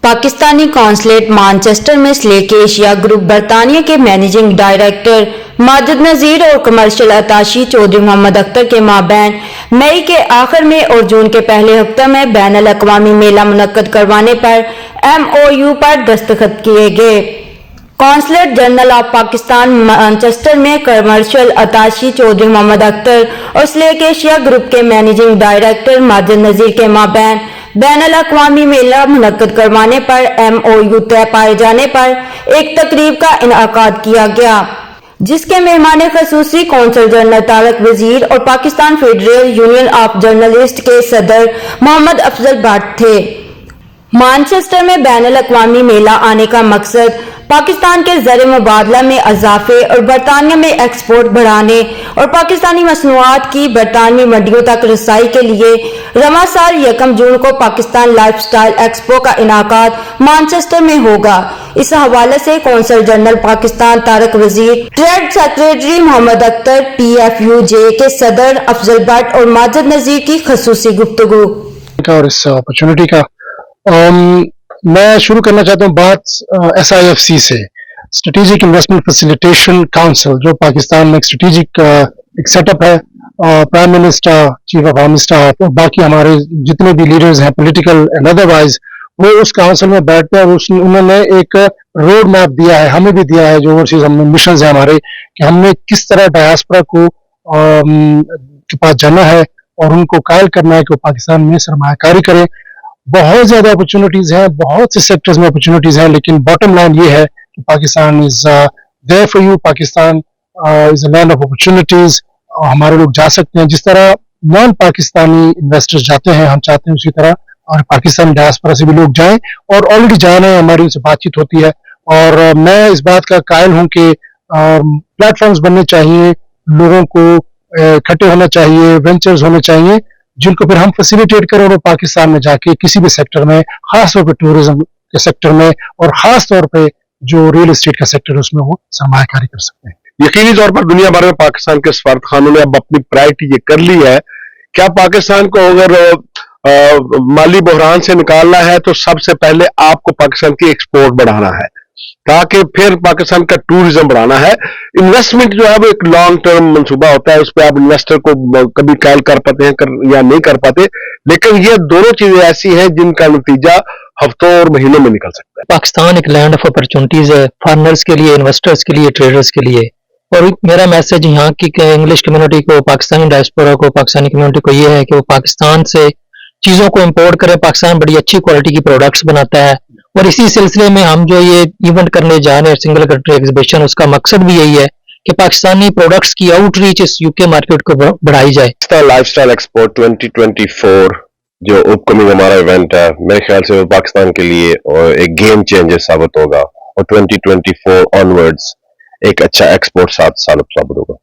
Pakistani consulate Manchester में slack Asia group बरतानिया के मैनेजिंग डायरेक्टर माजिद नज़ीर और कमर्शियल अताशी चौधरी मोहम्मद अख्तर के माबैन मई के आखिर में और जून के पहले हफ्ते में बैनुल अक़वामी मेला मुनक्कद करवाने पर MOU पर दस्तखत किए गए। Consulate general of Pakistan Manchester में कमर्शियल अताशी चौधरी मोहम्मद अख्तर और स्लेक एशिया ग्रुप के मैनेजिंग डायरेक्टर माजिद नज़ीर के माबैन बैनुल अक़वामी मेला मुनक्कद करवाने पर MOU तय पाए जाने पर एक तकरीब का इनआकाद किया गया, जिसके मेहमान खसूसी कौंसल जनरल तारक वजीर और Pakistan federal union of journalist के सदर मोहम्मद अफजल भट्ट थे। मैनचेस्टर में बैनुल अक़वामी मेला आने का मकसद पाकिस्तान के ज़र मुबादला में इजाफे और बरतानिया में एक्सपोर्ट बढ़ाने और पाकिस्तानी मसनूआत की बरतानवी मंडियों तक रसाई के लिए रवां साल 1 जून को पाकिस्तान लाइफस्टाइल एक्सपो का इनाकाद मैनचेस्टर में होगा। इस हवाले से consul general Pakistan Tariq Wazir, trade secretary Mohammad Akhtar, PFUJ के सदर अफजल भट्ट और माजिद नज़ीर की खसूसी गुफ्तगू। और इस अपॉर्चुनिटी का मैं शुरू करना चाहता हूँ बात SIFC से, स्ट्रेटेजिक इन्वेस्टमेंट फैसिलिटेशन काउंसिल, जो पाकिस्तान में एक स्ट्रेटेजिक एक सेटअप है। Prime minister, chief of army staff और बाकी हमारे जितने भी लीडर्स हैं पॉलिटिकल एंड अदरवाइज, वो उस काउंसिल में बैठते हैं और उन्होंने एक रोड मैप दिया है, हमें भी दिया है, जो ओवरसीज मिशन है हमारे, कि हमने किस तरह डायस्पोरा को के पास जाना है और उनको कायल करना है कि वो पाकिस्तान में सरमायाकारी करें। बहुत ज्यादा अपॉर्चुनिटीज हैं, बहुत से सेक्टर्स में अपॉर्चुनिटीज हैं, लेकिन बॉटम लाइन ये है कि Pakistan is there for you, Pakistan is a land of opportunities. हमारे लोग जा सकते हैं, जिस तरह नॉन पाकिस्तानी इन्वेस्टर्स जाते हैं, हम चाहते हैं उसी तरह और पाकिस्तान डायस्पोरा से भी लोग जाएं, और ऑलरेडी जा रहे हैं, हमारी उनसे बातचीत होती है। और मैं इस बात का कायल हूं कि प्लेटफॉर्म्स बनने चाहिए, लोगों को इकट्ठे होना चाहिए, वेंचर्स होने चाहिए, जिनको फिर हम फैसिलिटेट करें और पाकिस्तान में जाके किसी भी सेक्टर में, खास तौर पे टूरिज्म के सेक्टर में और खास तौर पे जो रियल एस्टेट का सेक्टर है उसमें वो सरमायाकारी कर सकते हैं। यकीनी तौर पर दुनिया भर में पाकिस्तान के सफारतखानों ने अब अपनी प्रायोरिटी ये कर ली है। क्या पाकिस्तान को अगर माली बहरान से निकालना है तो सबसे पहले आपको पाकिस्तान की एक्सपोर्ट बढ़ाना है, ताकि फिर पाकिस्तान का टूरिज्म बढ़ाना है। इन्वेस्टमेंट जो है वो एक लॉन्ग टर्म मंसूबा होता है, उस पर आप इन्वेस्टर को कभी कायल कर पाते हैं या नहीं कर पाते, लेकिन ये दोनों चीजें ऐसी हैं जिनका नतीजा हफ्तों और महीनों में निकल सकता है। पाकिस्तान एक लैंड ऑफ अपॉर्चुनिटीज है, फॉरेनर्स के लिए, इन्वेस्टर्स के लिए, ट्रेडर्स के लिए। और मेरा मैसेज यहाँ की इंग्लिश कम्युनिटी को, पाकिस्तानी डायस्पोरा को, पाकिस्तानी कम्युनिटी को ये है कि वो पाकिस्तान से चीज़ों को इम्पोर्ट करें। पाकिस्तान बड़ी अच्छी क्वालिटी की प्रोडक्ट्स बनाता है, और इसी सिलसिले में हम जो ये इवेंट करने जा रहे हैं, सिंगल कंट्री एग्जीबिशन, उसका मकसद भी यही है कि पाकिस्तानी प्रोडक्ट्स की आउटरीच इस UK मार्केट को बढ़ाई जाए। लाइफस्टाइल एक्सपो 2024 जो अपकमिंग हमारा इवेंट है, मेरे ख्याल से वो पाकिस्तान के लिए एक गेम चेंजर साबित होगा, और 2024 ऑनवर्ड्स एक अच्छा एक्सपोर्ट साबित होगा।